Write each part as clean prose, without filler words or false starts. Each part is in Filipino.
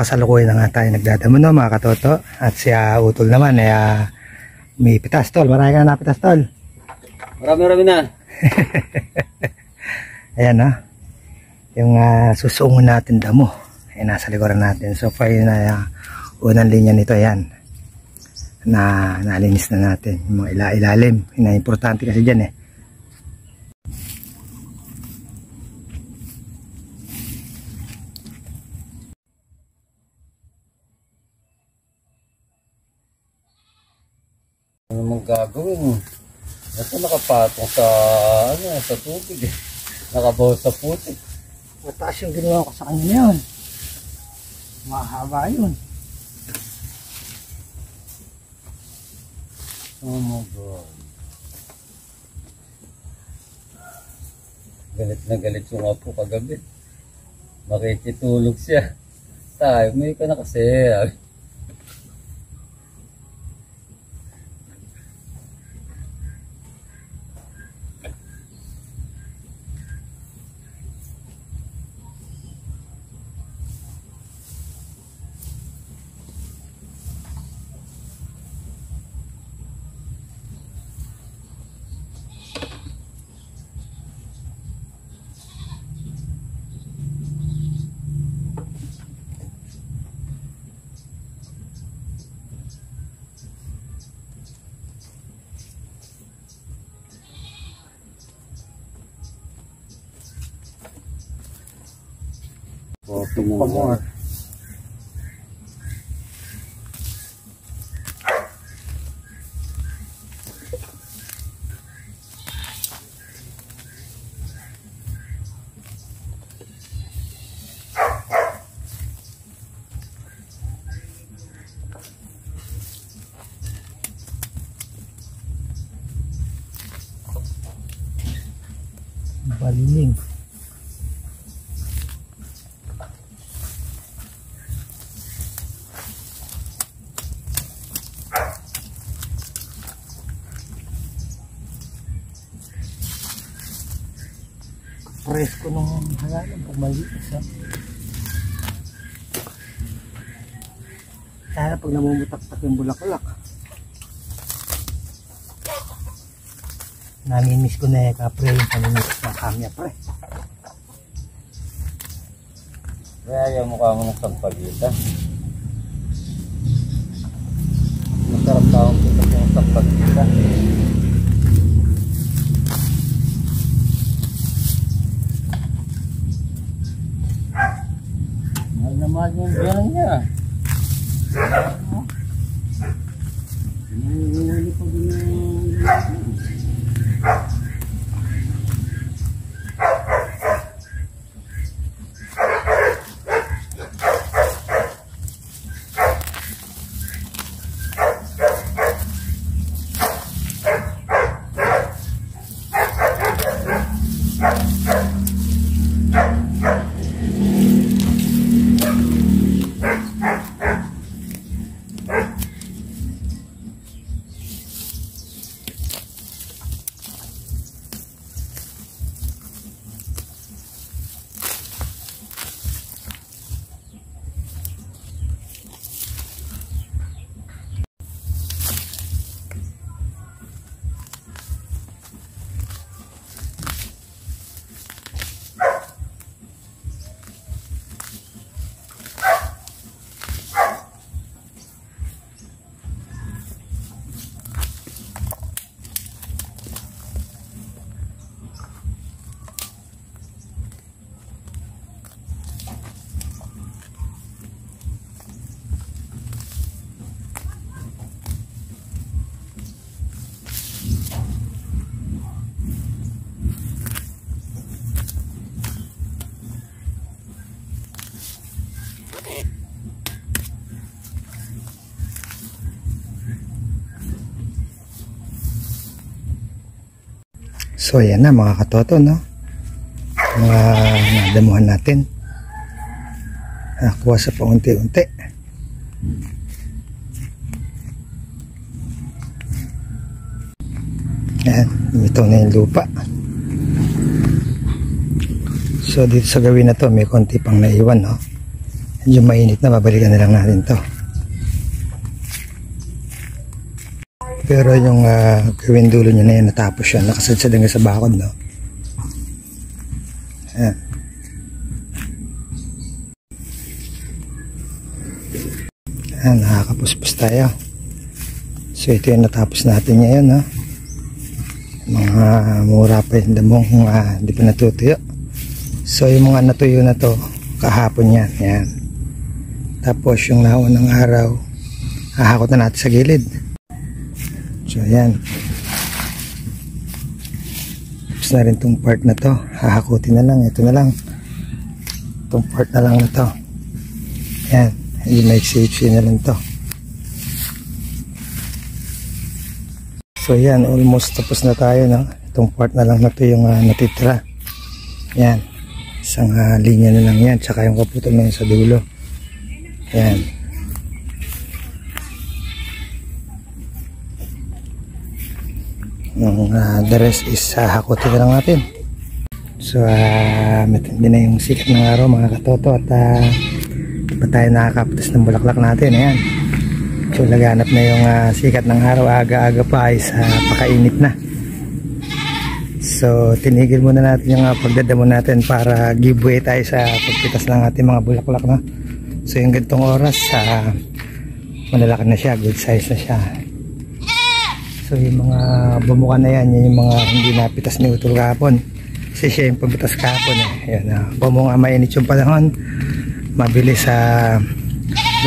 kasalukuyan na nga tayo nagdadamo, no, mga katoto. At si Utol naman ay may pitas, tol. Marami ka na napitas, tol. Marami na. Ayan, no. Yung susungon natin damo ay nasa likuran natin. So far yun na unang linya nito. Ayan, na nalinis na natin yung mga ilalim. Yun na importante kasi dyan eh. Ano mong gagawin? Ito nakapatong sa sa tubig eh. Nakabaw sa putik. Mataas yung ginawa ko sa kanya yun. Mahaba yun. Oh my God. Galit na galit yung apo kagabi. Makikitulog siya. Tayo, may ka na kasi. Okay mo. Baliling. Presko nung halalan pag maliit siya. Kaya pag namumutak-tak yung bulaklak. Namimiss ko na kapre yung panimiss na kamya pre. Kaya yung mukha mo ng sampagita. Masarap taong kita yung sampagita. Mahal na mahal yung biyan niya. Nangyayari pa din na So ayan na mga katoto, no, mga nadamuhan natin. Nakuha sa paunti-unti. Ayan, ito na yung lupa. So dito sa gawin na to may konti pang naiwan, no. medyo mainit na, babalikan na lang natin to. Pero yung gawin dulo nyo na yan, natapos yan, nakasadsad hanggang sa bakod, no? Ayan. Ayan, nakakapuspos tayo. So ito yung natapos natin ngayon, no? Mga mura pa yung damong kung hindi pa natutuyo. So yung mga natuyo na to kahapon yan, yan. Tapos yung naunang araw hahakot na natin sa gilid. So yan, tapos na rin tong part na to, hahakutin na lang. Ito na lang, itong part na lang na to. Yan, hindi maiksi-iksi na lang to. So yan, almost tapos na tayo, no? Itong part na lang na to yung natitira. Yan, isang linya na lang yan, tsaka yung kaputol na yun sa dulo. Yan. The rest is hakutin na lang natin. So matindi na yung sikat ng araw, mga katoto, at pa tayo nakakaputas ng bulaklak natin. Ayan, so laganap na yung sikat ng araw, aga-aga pa ay pakainit na. So tinigil muna natin yung pagdadamo natin para giveaway tayo sa pagpitas ng ating mga bulaklak, no? So yung ganitong oras malalaki na siya, good size na siya. So yung mga bumuka na yan, yan yung mga hindi napitas ni Utol kahapon. Kasi siya yung pagpitas kahapon, eh. Yan, bumunga, mainit yung panahon, mabilis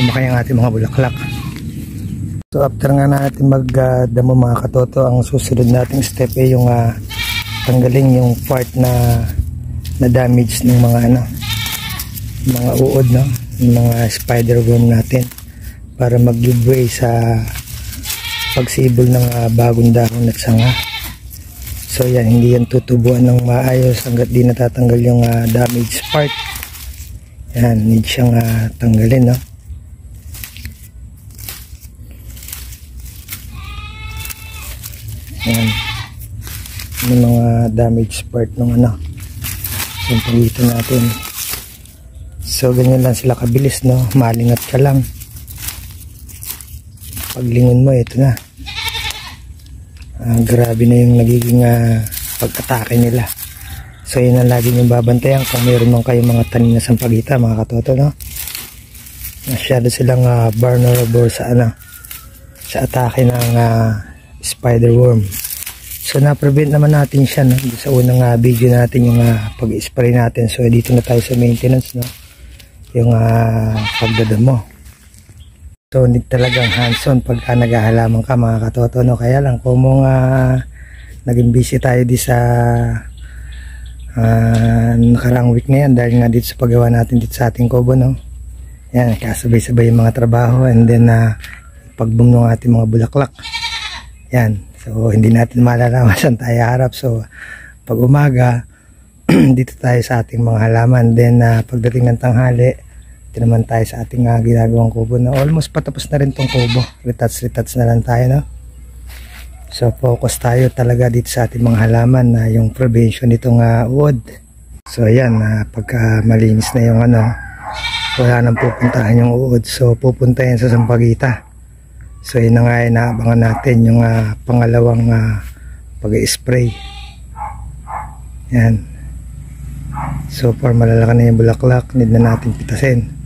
lumaki ang ating mga bulaklak. So after nga natin magdamo, mga katoto, ang susunod nating step ay yung tanggalin yung part na damage ng mga mga uod, no? Yung mga spider worm natin, para mag-giveaway sa pagsibol ng bagong dahon at sanga. So yan, hindi yan tutubuan ng maayos hanggat di natatanggal yung damaged part. Yan, need siyang tanggalin, no? Yan, yung mga damaged part ng yung pagitan natin. So ganyan lang sila kabilis, no? Malingat ka lang. Paglingon mo, ito na. Grabe na yung nagiging pag-atake nila. So yun ang lagi yung babantayan kung mayroon man kayong mga tanim na sampagita, mga katoto, no? Masyado silang vulnerable sa sa atake ng spider worm. So na-prevent naman natin siya, no? Sa unang video natin yung pag-spray natin. So dito na tayo sa maintenance, no? Yung pagdadamo. So hindi talagang hands-on pagka naghahalaman ka, mga katoto, no? Kaya lang kung naging busy tayo di sa nakarang week na yan, dahil nga dito sa paggawa natin dito sa ating kubo, no? Yan, kasabay-sabay yung mga trabaho, and then pagbung ng ating mga bulaklak. Yan, so hindi natin malalaman saan tayo harap. So pag umaga dito tayo sa ating mga halaman, then pagdating ng tanghali ito naman tayo sa ating ginagawang kubo, na almost patapos na rin tong kubo. Retouch na lang tayo, no? So focus tayo talaga dito sa ating mga halaman na yung prevention nitong uod. So ayan, pagka malinis na yung wala nang pupuntahan yung uod, so pupunta yan sa sampagita. So yun na nga, inaabangan natin yung pangalawang pag-spray. Yan, so far malalaki na yung bulaklak, need na natin pitasin.